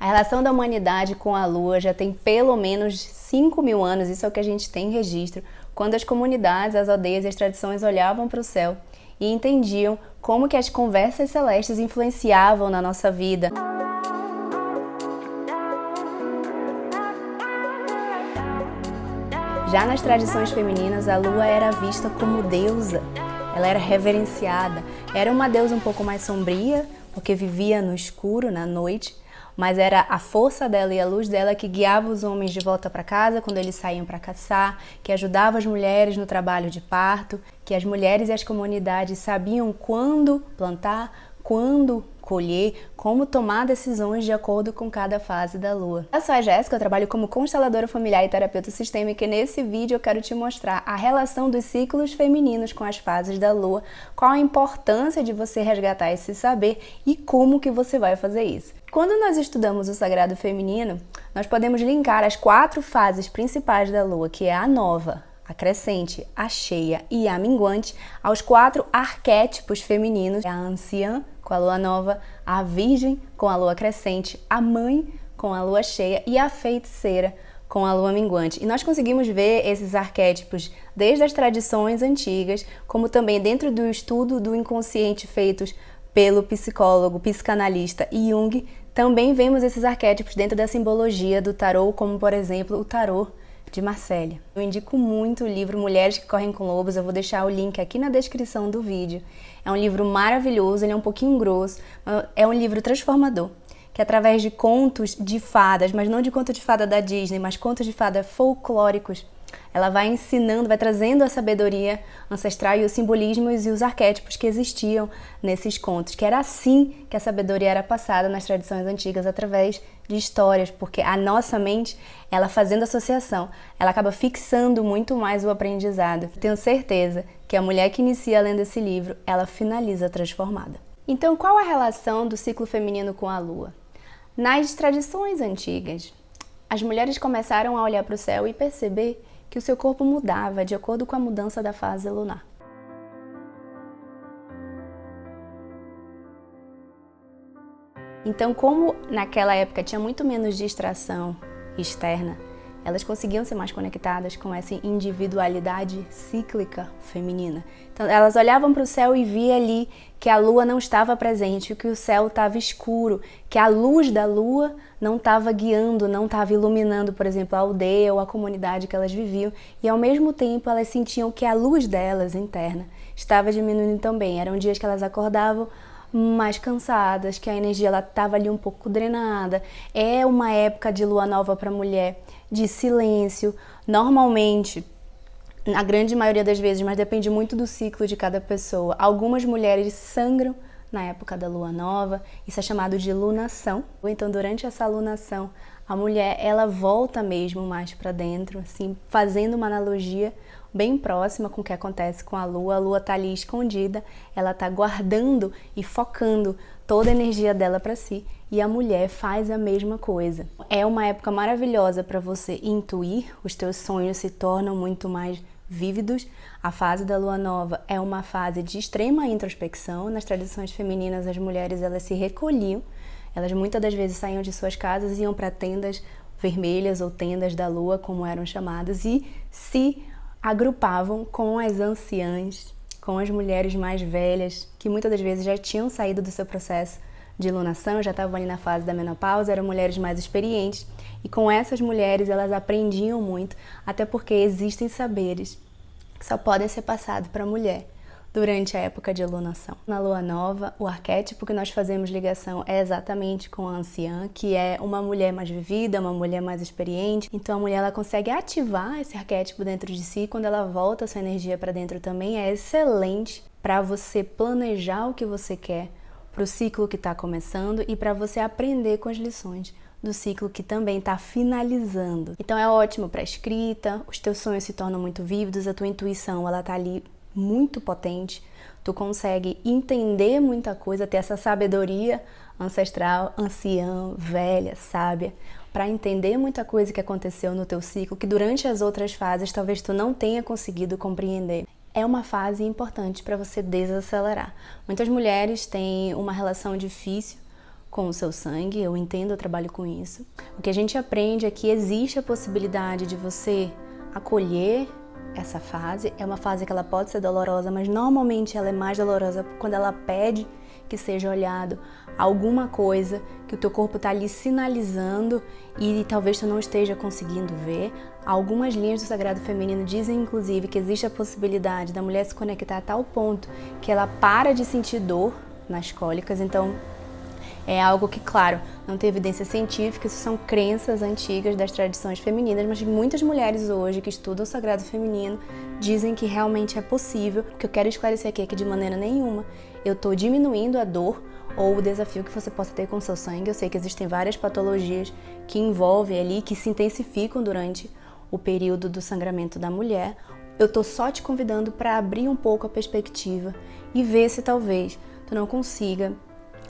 A relação da humanidade com a Lua já tem pelo menos 5.000 anos, isso é o que a gente tem em registro, quando as comunidades, as aldeias e as tradições olhavam para o céu e entendiam como que as conversas celestes influenciavam na nossa vida. Já nas tradições femininas, a Lua era vista como deusa, ela era reverenciada, era uma deusa um pouco mais sombria, porque vivia no escuro, na noite, mas era a força dela e a luz dela que guiava os homens de volta para casa quando eles saíam para caçar, que ajudava as mulheres no trabalho de parto, que as mulheres e as comunidades sabiam quando plantar, quando colher, como tomar decisões de acordo com cada fase da Lua. Eu sou a Jéssica, eu trabalho como consteladora familiar e terapeuta sistêmica e nesse vídeo eu quero te mostrar a relação dos ciclos femininos com as fases da Lua, qual a importância de você resgatar esse saber e como que você vai fazer isso. Quando nós estudamos o sagrado feminino, nós podemos linkar as 4 fases principais da Lua, que é a nova, a crescente, a cheia e a minguante, aos 4 arquétipos femininos, a anciã com a lua nova, a virgem com a lua crescente, a mãe com a lua cheia e a feiticeira com a lua minguante. E nós conseguimos ver esses arquétipos desde as tradições antigas, como também dentro do estudo do inconsciente feitos pelo psicólogo, psicanalista Jung. Também vemos esses arquétipos dentro da simbologia do tarô, como por exemplo o tarô de Marcélia. Eu indico muito o livro Mulheres que Correm com Lobos, eu vou deixar o link aqui na descrição do vídeo. É um livro maravilhoso, ele é um pouquinho grosso, é um livro transformador, que através de contos de fadas, mas não de conto de fada da Disney, mas contos de fada folclóricos, ela vai ensinando, vai trazendo a sabedoria ancestral e os simbolismos e os arquétipos que existiam nesses contos, que era assim que a sabedoria era passada nas tradições antigas, através de histórias, porque a nossa mente, ela fazendo associação, ela acaba fixando muito mais o aprendizado. Tenho certeza que a mulher que inicia lendo esse livro, ela finaliza transformada. Então, qual a relação do ciclo feminino com a Lua? Nas tradições antigas, as mulheres começaram a olhar para o céu e perceber que o seu corpo mudava de acordo com a mudança da fase lunar. Então, como naquela época tinha muito menos distração externa, elas conseguiam ser mais conectadas com essa individualidade cíclica feminina. Então, elas olhavam para o céu e via ali que a lua não estava presente, que o céu estava escuro, que a luz da lua não estava guiando, não estava iluminando, por exemplo, a aldeia ou a comunidade que elas viviam. E ao mesmo tempo elas sentiam que a luz delas interna estava diminuindo também. Eram dias que elas acordavam mais cansadas, que a energia estava ali um pouco drenada. É uma época de lua nova para a mulher, de silêncio. Normalmente, na grande maioria das vezes, mas depende muito do ciclo de cada pessoa, algumas mulheres sangram na época da lua nova, isso é chamado de lunação. Então, durante essa lunação, a mulher, ela volta mesmo mais para dentro, assim, fazendo uma analogia bem próxima com o que acontece com a lua está ali escondida, ela está guardando e focando toda a energia dela para si, e a mulher faz a mesma coisa. É uma época maravilhosa para você intuir, os teus sonhos se tornam muito mais vívidos. A fase da lua nova é uma fase de extrema introspecção. Nas tradições femininas, as mulheres elas se recolhiam, elas muitas das vezes saíam de suas casas e iam para tendas vermelhas ou tendas da lua, como eram chamadas, e se agrupavam com as anciãs, com as mulheres mais velhas, que muitas das vezes já tinham saído do seu processo de lunação, já estavam ali na fase da menopausa, eram mulheres mais experientes, e com essas mulheres elas aprendiam muito, até porque existem saberes que só podem ser passados para a mulher durante a época de lunação. Na lua nova, o arquétipo que nós fazemos ligação é exatamente com a anciã, que é uma mulher mais vivida, uma mulher mais experiente. Então a mulher ela consegue ativar esse arquétipo dentro de si, quando ela volta a sua energia para dentro também, é excelente para você planejar o que você quer para o ciclo que está começando e para você aprender com as lições do ciclo que também está finalizando. Então é ótimo para escrita, os teus sonhos se tornam muito vívidos, a tua intuição ela está ali muito potente, tu consegue entender muita coisa, ter essa sabedoria ancestral, anciã, velha, sábia, para entender muita coisa que aconteceu no teu ciclo, que durante as outras fases talvez tu não tenha conseguido compreender. É uma fase importante para você desacelerar. Muitas mulheres têm uma relação difícil com o seu sangue, eu entendo, eu trabalho com isso. O que a gente aprende é que existe a possibilidade de você acolher essa fase. É uma fase que ela pode ser dolorosa, mas normalmente ela é mais dolorosa quando ela pede que seja olhado alguma coisa que o teu corpo está ali sinalizando e talvez tu não esteja conseguindo ver. Algumas linhas do Sagrado Feminino dizem, inclusive, que existe a possibilidade da mulher se conectar a tal ponto que ela para de sentir dor nas cólicas. Então, é algo que, claro, não tem evidência científica, isso são crenças antigas das tradições femininas, mas muitas mulheres hoje que estudam o Sagrado Feminino dizem que realmente é possível. O que eu quero esclarecer aqui é que de maneira nenhuma eu estou diminuindo a dor ou o desafio que você possa ter com o seu sangue. Eu sei que existem várias patologias que envolvem ali, que se intensificam durante o período do sangramento da mulher. Eu estou só te convidando para abrir um pouco a perspectiva e ver se talvez tu não consiga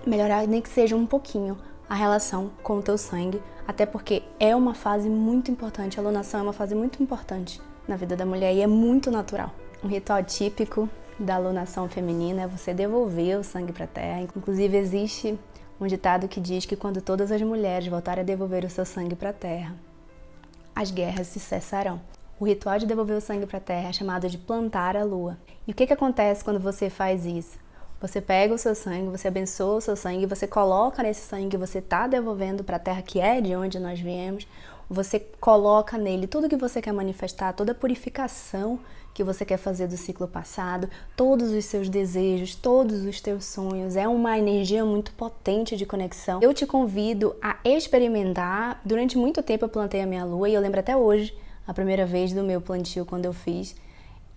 melhorar, nem que seja um pouquinho, a relação com o teu sangue, até porque é uma fase muito importante, a alunação é uma fase muito importante na vida da mulher e é muito natural. Um ritual típico da alunação feminina é você devolver o sangue para a terra. Inclusive existe um ditado que diz que quando todas as mulheres voltarem a devolver o seu sangue para a terra, as guerras se cessarão. O ritual de devolver o sangue para a terra é chamado de plantar a lua. E o que acontece quando você faz isso? Você pega o seu sangue, você abençoa o seu sangue, você coloca nesse sangue que você está devolvendo para a terra, que é de onde nós viemos, você coloca nele tudo que você quer manifestar, toda a purificação que você quer fazer do ciclo passado, todos os seus desejos, todos os teus sonhos. É uma energia muito potente de conexão. Eu te convido a experimentar. Durante muito tempo eu plantei a minha lua e eu lembro até hoje, a primeira vez do meu plantio quando eu fiz.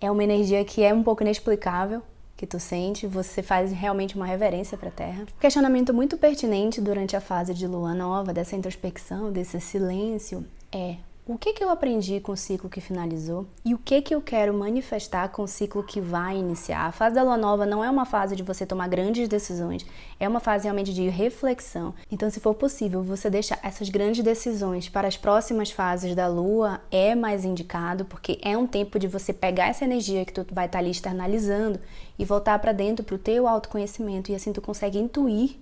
É uma energia que é um pouco inexplicável, que tu sente, você faz realmente uma reverência para a Terra. Um questionamento muito pertinente durante a fase de lua nova, dessa introspecção, desse silêncio, é: o que eu aprendi com o ciclo que finalizou e o que eu quero manifestar com o ciclo que vai iniciar? A fase da lua nova não é uma fase de você tomar grandes decisões, é uma fase realmente de reflexão. Então, se for possível, você deixar essas grandes decisões para as próximas fases da lua, é mais indicado, porque é um tempo de você pegar essa energia que tu vai estar ali externalizando e voltar para dentro, para o teu autoconhecimento, e assim tu consegue intuir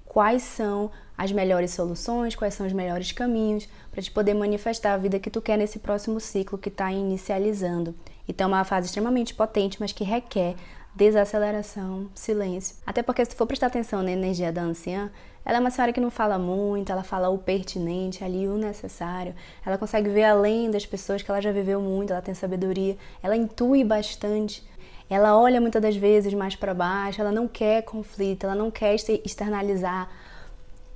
quais são as melhores soluções, quais são os melhores caminhos para te poder manifestar a vida que tu quer nesse próximo ciclo que está inicializando. Então é uma fase extremamente potente, mas que requer desaceleração, silêncio. Até porque se tu for prestar atenção na energia da anciã, ela é uma senhora que não fala muito, ela fala o pertinente, ali o necessário. Ela consegue ver além das pessoas, que ela já viveu muito, ela tem sabedoria, ela intui bastante. Ela olha muitas das vezes mais para baixo, ela não quer conflito, ela não quer externalizar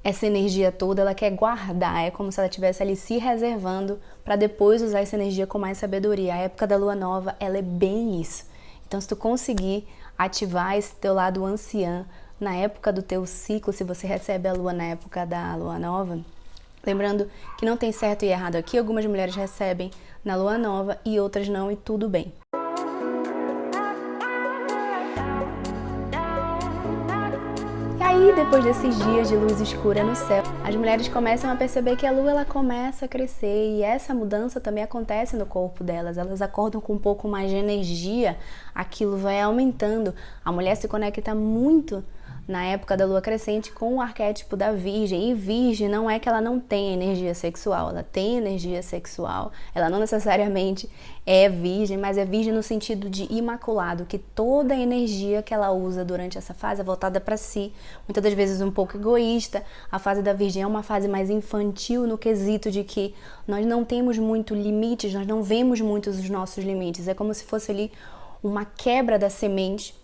essa energia toda, ela quer guardar, é como se ela estivesse ali se reservando para depois usar essa energia com mais sabedoria. A época da lua nova, ela é bem isso. Então, se tu conseguir ativar esse teu lado anciã na época do teu ciclo, se você recebe a lua na época da lua nova, lembrando que não tem certo e errado aqui, algumas mulheres recebem na lua nova e outras não, e tudo bem. E depois desses dias de luz escura no céu, as mulheres começam a perceber que a lua ela começa a crescer, e essa mudança também acontece no corpo delas. Elas acordam com um pouco mais de energia, aquilo vai aumentando. A mulher se conecta muito na época da lua crescente com o arquétipo da virgem, e virgem não é que ela não tenha energia sexual, ela tem energia sexual, ela não necessariamente é virgem, mas é virgem no sentido de imaculado, que toda a energia que ela usa durante essa fase é voltada para si, muitas das vezes um pouco egoísta. A fase da virgem é uma fase mais infantil no quesito de que nós não temos muito limites, nós não vemos muitos os nossos limites, é como se fosse ali uma quebra da semente.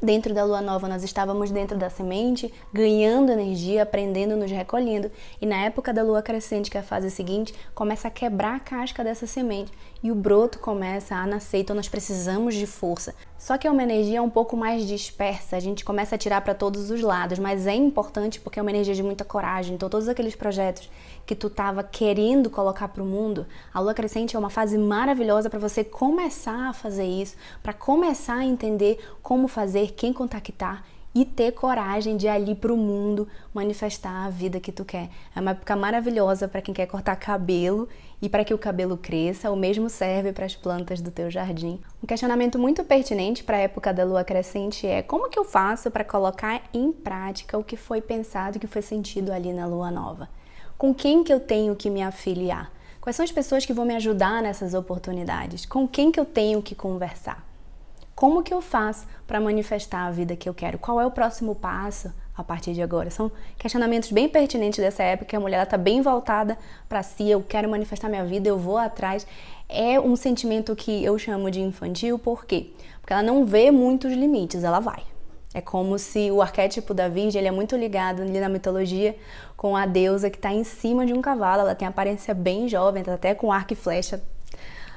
Dentro da lua nova nós estávamos dentro da semente, ganhando energia, aprendendo, nos recolhendo. E na época da lua crescente, que é a fase seguinte, começa a quebrar a casca dessa semente e o broto começa a nascer. Então nós precisamos de força. Só que é uma energia um pouco mais dispersa, a gente começa a tirar para todos os lados, mas é importante porque é uma energia de muita coragem. Então todos aqueles projetos que tu estava querendo colocar para o mundo, a lua crescente é uma fase maravilhosa para você começar a fazer isso, para começar a entender como fazer, quem contactar e ter coragem de ir ali pro mundo manifestar a vida que tu quer. É uma época maravilhosa para quem quer cortar cabelo e para que o cabelo cresça, o mesmo serve para as plantas do teu jardim. Um questionamento muito pertinente para a época da lua crescente é: como que eu faço para colocar em prática o que foi pensado, o que foi sentido ali na lua nova? Com quem que eu tenho que me afiliar? Quais são as pessoas que vão me ajudar nessas oportunidades? Com quem que eu tenho que conversar? Como que eu faço para manifestar a vida que eu quero? Qual é o próximo passo a partir de agora? São questionamentos bem pertinentes dessa época, que a mulher está bem voltada para si. Eu quero manifestar minha vida, eu vou atrás. É um sentimento que eu chamo de infantil, por quê? Porque ela não vê muitos limites, ela vai. É como se o arquétipo da Virgem, ele é muito ligado ali na mitologia com a deusa que está em cima de um cavalo. Ela tem aparência bem jovem, tá até com arco e flecha,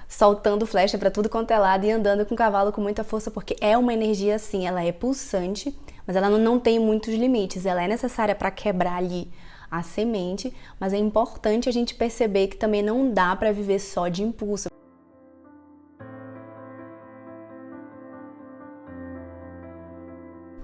soltando flecha para tudo quanto é lado e andando com o cavalo com muita força, porque é uma energia assim, ela é pulsante, mas ela não tem muitos limites, ela é necessária para quebrar ali a semente, mas é importante a gente perceber que também não dá para viver só de impulso.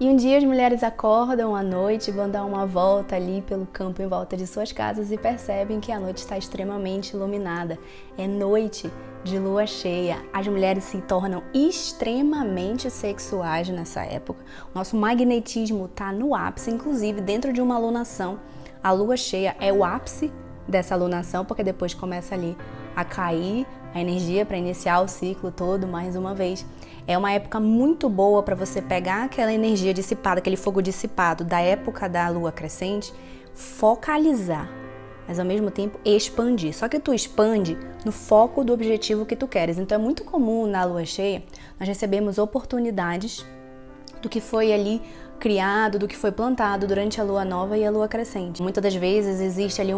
E um dia as mulheres acordam à noite, vão dar uma volta ali pelo campo em volta de suas casas e percebem que a noite está extremamente iluminada. É noite de lua cheia. As mulheres se tornam extremamente sexuais nessa época. O nosso magnetismo está no ápice, inclusive dentro de uma alunação. A lua cheia é o ápice dessa alunação, porque depois começa ali a cair a energia para iniciar o ciclo todo mais uma vez. É uma época muito boa para você pegar aquela energia dissipada, aquele fogo dissipado da época da lua crescente, focalizar, mas ao mesmo tempo expandir. Só que tu expande no foco do objetivo que tu queres. Então é muito comum na lua cheia nós recebemos oportunidades do que foi ali criado, do que foi plantado durante a lua nova e a lua crescente. Muitas das vezes existe ali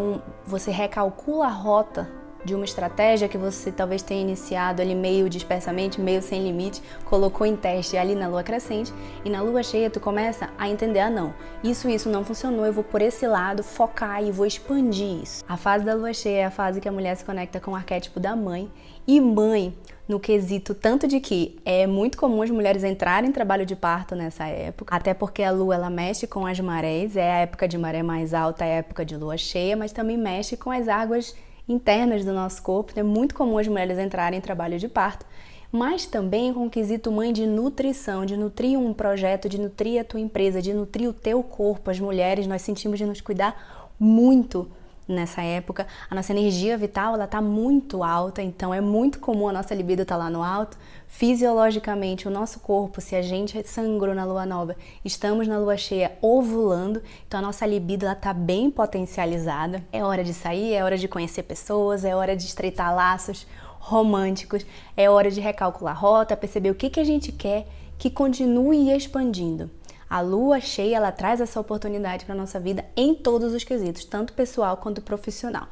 você recalcula a rota de uma estratégia que você talvez tenha iniciado ali meio dispersamente, meio sem limite, colocou em teste ali na lua crescente, e na lua cheia tu começa a entender, não, isso não funcionou, eu vou por esse lado focar e vou expandir isso. A fase da lua cheia é a fase que a mulher se conecta com o arquétipo da mãe, e mãe no quesito tanto de que é muito comum as mulheres entrarem em trabalho de parto nessa época, até porque a lua ela mexe com as marés, é a época de maré mais alta, é a época de lua cheia, mas também mexe com as águas internas do nosso corpo. É muito comum as mulheres entrarem em trabalho de parto, mas também com o quesito mãe de nutrição, de nutrir um projeto, de nutrir a tua empresa, de nutrir o teu corpo. As mulheres, nós sentimos de nos cuidar muito nessa época. A nossa energia vital, ela tá muito alta, então é muito comum a nossa libido estar lá no alto. Fisiologicamente, o nosso corpo, se a gente sangrou na lua nova, estamos na lua cheia ovulando, então a nossa libido, ela tá bem potencializada. É hora de sair, é hora de conhecer pessoas, é hora de estreitar laços românticos, é hora de recalcular rota, perceber o que a gente quer que continue expandindo. A lua cheia, ela traz essa oportunidade para a nossa vida em todos os quesitos, tanto pessoal quanto profissional.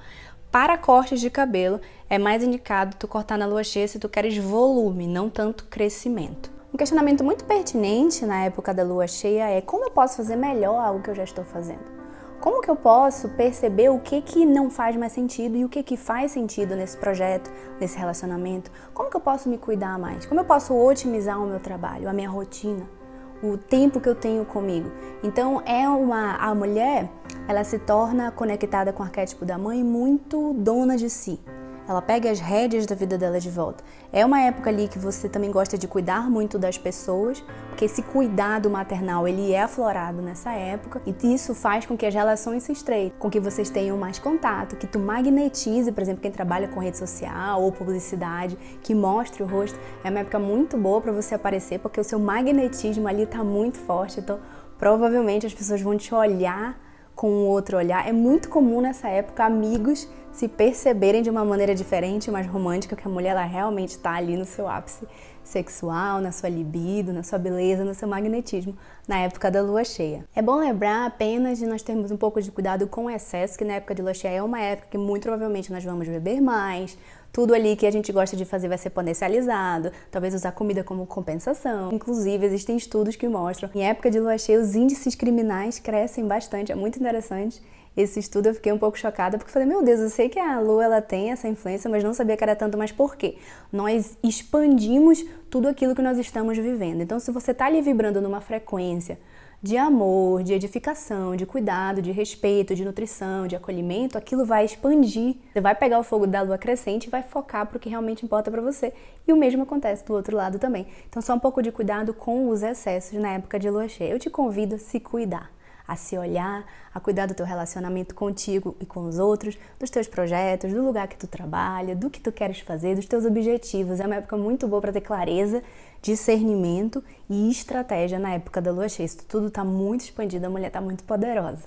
Para cortes de cabelo, é mais indicado tu cortar na lua cheia se tu queres volume, não tanto crescimento. Um questionamento muito pertinente na época da lua cheia é: como eu posso fazer melhor algo que eu já estou fazendo? Como que eu posso perceber o que não faz mais sentido e o que faz sentido nesse projeto, nesse relacionamento? Como que eu posso me cuidar mais? Como eu posso otimizar o meu trabalho, a minha rotina? O tempo que eu tenho comigo. Então a mulher, ela se torna conectada com o arquétipo da mãe muito dona de si. Ela pega as rédeas da vida dela de volta. É uma época ali que você também gosta de cuidar muito das pessoas, porque esse cuidado maternal, ele é aflorado nessa época, e isso faz com que as relações se estreitem, com que vocês tenham mais contato, que tu magnetize, por exemplo, quem trabalha com rede social ou publicidade, que mostre o rosto. É uma época muito boa para você aparecer, porque o seu magnetismo ali tá muito forte, então provavelmente as pessoas vão te olhar com um outro olhar. É muito comum nessa época amigos se perceberem de uma maneira diferente, mais romântica, que a mulher ela realmente está ali no seu ápice sexual, na sua libido, na sua beleza, no seu magnetismo, na época da lua cheia. É bom lembrar apenas de nós termos um pouco de cuidado com o excesso, que na época de lua cheia é uma época que muito provavelmente nós vamos beber mais, tudo ali que a gente gosta de fazer vai ser potencializado, talvez usar comida como compensação. Inclusive, existem estudos que mostram que em época de lua cheia os índices criminais crescem bastante, é muito interessante. Esse estudo eu fiquei um pouco chocada, porque falei, meu Deus, eu sei que a lua ela tem essa influência, mas não sabia que era tanto. Mas por quê? Nós expandimos tudo aquilo que nós estamos vivendo. Então, se você está ali vibrando numa frequência de amor, de edificação, de cuidado, de respeito, de nutrição, de acolhimento, aquilo vai expandir. Você vai pegar o fogo da lua crescente e vai focar para o que realmente importa para você. E o mesmo acontece do outro lado também. Então, só um pouco de cuidado com os excessos na época de lua cheia. Eu te convido a se cuidar, a se olhar, a cuidar do teu relacionamento contigo e com os outros, dos teus projetos, do lugar que tu trabalha, do que tu queres fazer, dos teus objetivos. É uma época muito boa para ter clareza, discernimento e estratégia na época da lua cheia. Isso tudo está muito expandido, a mulher está muito poderosa.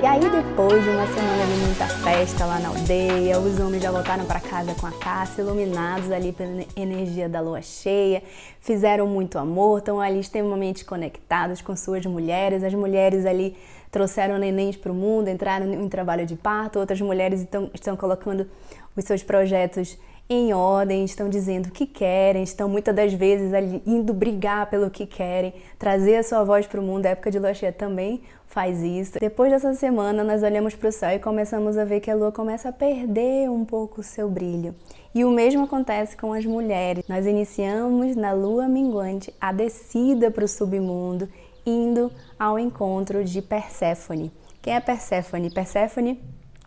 E aí depois de uma semana de muita festa lá na aldeia, os homens já voltaram para casa com a caça, iluminados ali pela energia da lua cheia, fizeram muito amor, estão ali extremamente conectados com suas mulheres, as mulheres ali trouxeram nenéns para o mundo, entraram em trabalho de parto, outras mulheres estão colocando os seus projetos em ordem, estão dizendo o que querem, estão muitas das vezes ali indo brigar pelo que querem, trazer a sua voz para o mundo. A época de lua cheia também faz isso. Depois dessa semana, nós olhamos para o céu e começamos a ver que a lua começa a perder um pouco o seu brilho. E o mesmo acontece com as mulheres. Nós iniciamos na lua minguante a descida para o submundo, indo ao encontro de Perséfone. Quem é Perséfone? Perséfone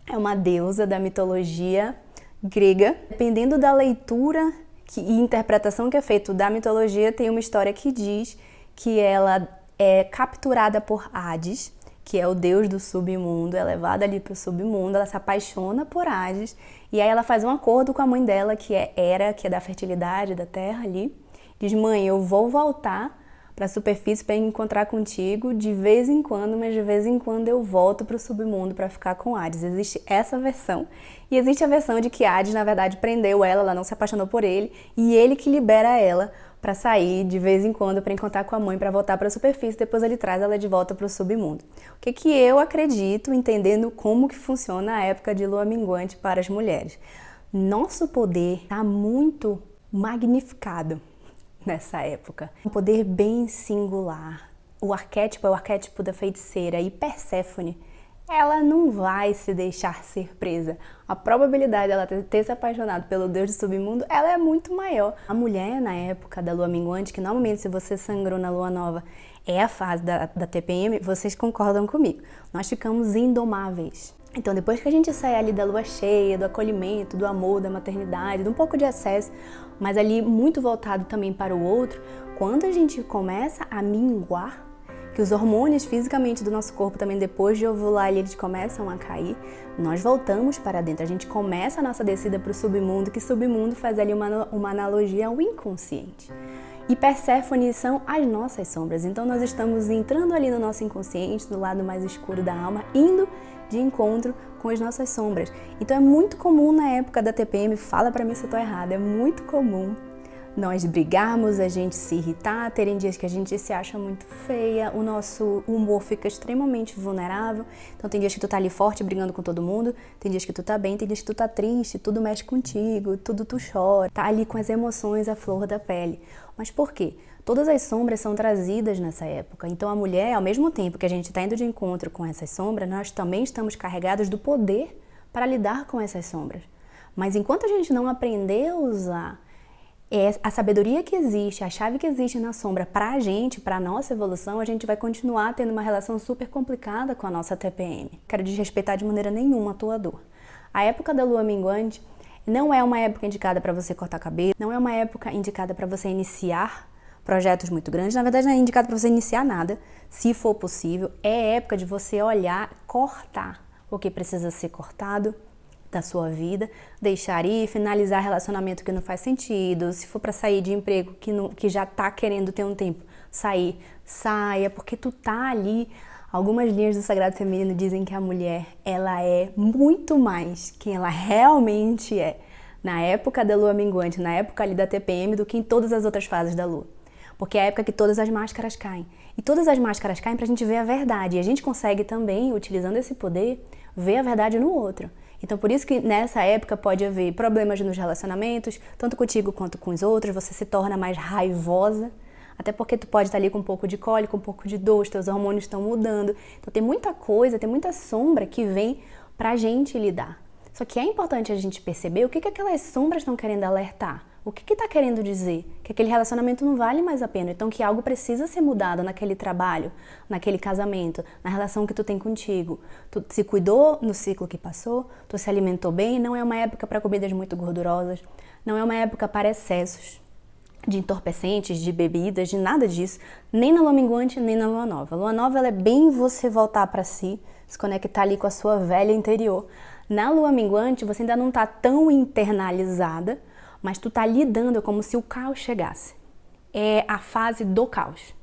é uma deusa da mitologia grega. Dependendo da leitura e interpretação que é feita da mitologia, tem uma história que diz que ela é capturada por Hades, que é o deus do submundo, é levada ali para o submundo, ela se apaixona por Hades, e aí ela faz um acordo com a mãe dela, que é Hera, que é da fertilidade da terra ali, diz: mãe, eu vou voltar para a superfície para encontrar contigo de vez em quando, mas de vez em quando eu volto para o submundo para ficar com Hades. Existe essa versão. E existe a versão de que Hades, na verdade, prendeu ela não se apaixonou por ele, e ele que libera ela para sair de vez em quando para encontrar com a mãe, para voltar para a superfície, depois ele traz ela de volta para o submundo. O que eu acredito, entendendo como que funciona a época de lua minguante para as mulheres? Nosso poder está muito magnificado nessa época. Um poder bem singular. O arquétipo é o arquétipo da feiticeira, e Perséfone, ela não vai se deixar ser presa. A probabilidade dela ter se apaixonado pelo deus do submundo, ela é muito maior. A mulher, na época da lua minguante, que normalmente se você sangrou na lua nova é a fase da TPM, vocês concordam comigo. Nós ficamos indomáveis. Então, depois que a gente sai ali da lua cheia, do acolhimento, do amor, da maternidade, de um pouco de acesso, mas ali muito voltado também para o outro, quando a gente começa a minguar, que os hormônios fisicamente do nosso corpo também, depois de ovular, eles começam a cair, nós voltamos para dentro. A gente começa a nossa descida para o submundo, que submundo faz ali uma analogia ao inconsciente. E Perséfone são as nossas sombras. Então nós estamos entrando ali no nosso inconsciente, no lado mais escuro da alma, indo de encontro com as nossas sombras. Então é muito comum na época da TPM, fala pra mim se eu tô errada, é muito comum nós brigarmos, a gente se irritar, terem dias que a gente se acha muito feia, o nosso humor fica extremamente vulnerável. Então tem dias que tu tá ali forte, brigando com todo mundo, tem dias que tu tá bem, tem dias que tu tá triste, tudo mexe contigo, tudo tu chora, tá ali com as emoções à flor da pele. Mas por quê? Todas as sombras são trazidas nessa época. Então a mulher, ao mesmo tempo que a gente está indo de encontro com essas sombras, nós também estamos carregados do poder para lidar com essas sombras. Mas enquanto a gente não aprender a usar a sabedoria que existe, a chave que existe na sombra para a gente, para a nossa evolução, a gente vai continuar tendo uma relação super complicada com a nossa TPM. Quero desrespeitar de maneira nenhuma a tua dor. A época da lua minguante não é uma época indicada para você cortar cabelo, não é uma época indicada para você iniciar projetos muito grandes, na verdade não é indicada para você iniciar nada, se for possível. É época de você olhar, cortar o que precisa ser cortado da sua vida, deixar ir, finalizar relacionamento que não faz sentido, se for para sair de emprego que já tá querendo ter um tempo, saia, porque tu tá ali. Algumas linhas do Sagrado Feminino dizem que a mulher, ela é muito mais quem ela realmente é na época da lua minguante, na época ali da TPM, do que em todas as outras fases da lua. Porque é a época que todas as máscaras caem. E todas as máscaras caem pra gente ver a verdade. E a gente consegue também, utilizando esse poder, ver a verdade no outro. Então, por isso que nessa época pode haver problemas nos relacionamentos, tanto contigo quanto com os outros, você se torna mais raivosa, até porque tu pode estar ali com um pouco de cólica, um pouco de dor, os teus hormônios estão mudando. Então tem muita coisa, tem muita sombra que vem pra gente lidar. Só que é importante a gente perceber o que aquelas sombras estão querendo alertar, O que está querendo dizer? Que aquele relacionamento não vale mais a pena, então que algo precisa ser mudado naquele trabalho, naquele casamento, na relação que tu tem contigo. Tu se cuidou no ciclo que passou, tu se alimentou bem, não é uma época para comidas muito gordurosas, não é uma época para excessos de entorpecentes, de bebidas, de nada disso, nem na lua minguante, nem na lua nova. A lua nova ela é bem você voltar para si, se conectar ali com a sua velha interior. Na lua minguante você ainda não está tão internalizada, mas tu tá lidando como se o caos chegasse. É a fase do caos.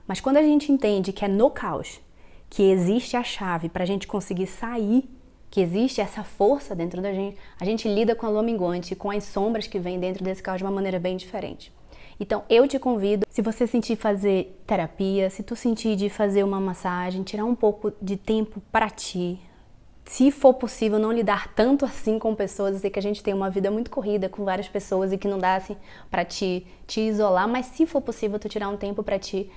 Mas quando a gente entende que é no caos que existe a chave para a gente conseguir sair, que existe essa força dentro da gente, a gente lida com a lua minguante e com as sombras que vêm dentro desse caos de uma maneira bem diferente. Então eu te convido, se você sentir fazer terapia, se tu sentir de fazer uma massagem, tirar um pouco de tempo para ti. Se for possível não lidar tanto assim com pessoas, eu sei que a gente tem uma vida muito corrida com várias pessoas e que não dá assim pra te isolar, mas se for possível tu tirar um tempo pra ti,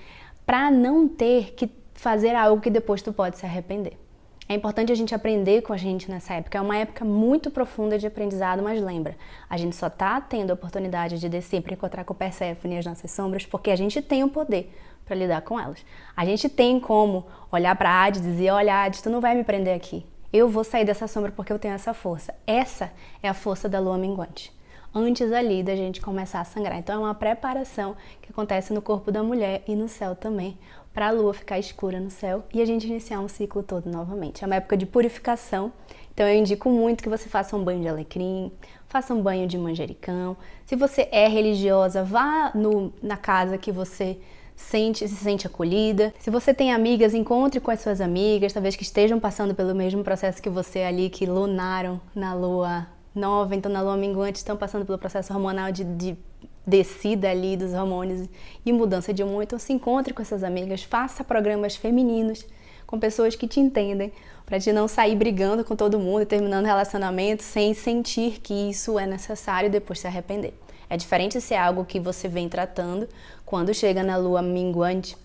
pra não ter que fazer algo que depois tu pode se arrepender. É importante a gente aprender com a gente nessa época, é uma época muito profunda de aprendizado, mas lembra, a gente só tá tendo a oportunidade de descer pra encontrar com Perséfone e as nossas sombras porque a gente tem o poder pra lidar com elas. A gente tem como olhar pra Hades e dizer, olha Hades, tu não vai me prender aqui. Eu vou sair dessa sombra porque eu tenho essa força. Essa é a força da lua minguante. Antes ali da gente começar a sangrar. Então é uma preparação que acontece no corpo da mulher e no céu também, para a lua ficar escura no céu e a gente iniciar um ciclo todo novamente. É uma época de purificação. Então eu indico muito que você faça um banho de alecrim, faça um banho de manjericão. Se você é religiosa, vá na casa que você se sente acolhida. Se você tem amigas, encontre com as suas amigas, talvez que estejam passando pelo mesmo processo que você ali, que lunaram na lua nova, então na lua minguante estão passando pelo processo hormonal de descida ali dos hormônios e mudança de humor. Então se encontre com essas amigas, faça programas femininos com pessoas que te entendem, para te não sair brigando com todo mundo e terminando relacionamento sem sentir que isso é necessário e depois se arrepender. É diferente se é algo que você vem tratando quando chega na lua minguante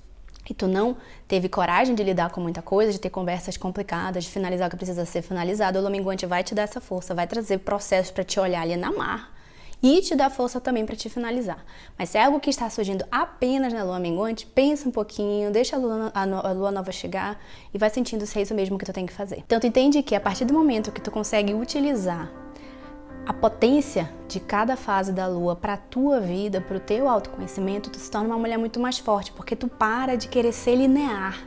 e tu não teve coragem de lidar com muita coisa, de ter conversas complicadas, de finalizar o que precisa ser finalizado. A lua minguante vai te dar essa força, vai trazer processos para te olhar ali na mar e te dar força também para te finalizar. Mas se é algo que está surgindo apenas na lua minguante, pensa um pouquinho, deixa a lua nova chegar e vai sentindo se é isso mesmo que tu tem que fazer. Então tu entende que a partir do momento que tu consegue utilizar a potência de cada fase da lua para a tua vida, para o teu autoconhecimento, tu se torna uma mulher muito mais forte, porque tu para de querer ser linear.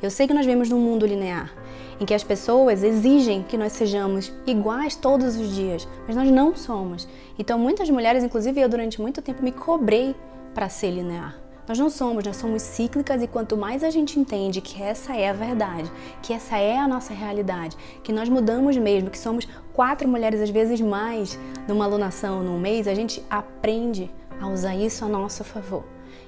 Eu sei que nós vivemos num mundo linear, em que as pessoas exigem que nós sejamos iguais todos os dias, mas nós não somos. Então muitas mulheres, inclusive eu durante muito tempo me cobrei para ser linear. Nós não somos, nós somos cíclicas e quanto mais a gente entende que essa é a verdade, que essa é a nossa realidade, que nós mudamos mesmo, que somos 4 mulheres, às vezes mais, numa alunação, num mês, a gente aprende a usar isso a nosso favor.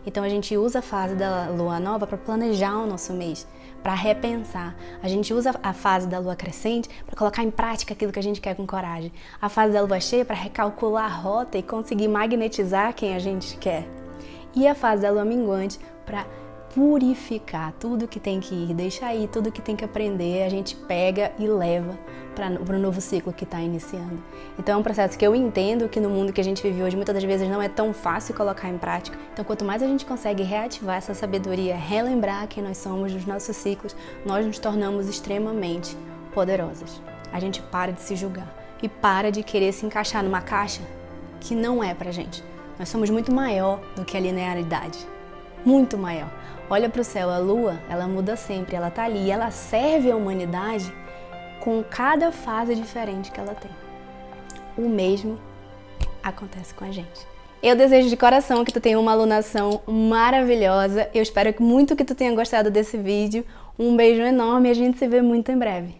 Então a gente usa a fase da lua nova para planejar o nosso mês, para repensar. A gente usa a fase da lua crescente para colocar em prática aquilo que a gente quer com coragem. A fase da lua cheia para recalcular a rota e conseguir magnetizar quem a gente quer. E a fase da lua minguante para purificar tudo que tem que ir, deixar ir, tudo que tem que aprender, a gente pega e leva para o novo ciclo que está iniciando. Então é um processo que eu entendo que no mundo que a gente vive hoje, muitas das vezes não é tão fácil colocar em prática. Então quanto mais a gente consegue reativar essa sabedoria, relembrar quem nós somos nos nossos ciclos, nós nos tornamos extremamente poderosas. A gente para de se julgar e para de querer se encaixar numa caixa que não é pra gente. Nós somos muito maior do que a linearidade, muito maior. Olha para o céu, a lua, ela muda sempre, ela tá ali, ela serve à humanidade com cada fase diferente que ela tem. O mesmo acontece com a gente. Eu desejo de coração que tu tenha uma alunação maravilhosa. Eu espero muito que tu tenha gostado desse vídeo. Um beijo enorme e a gente se vê muito em breve.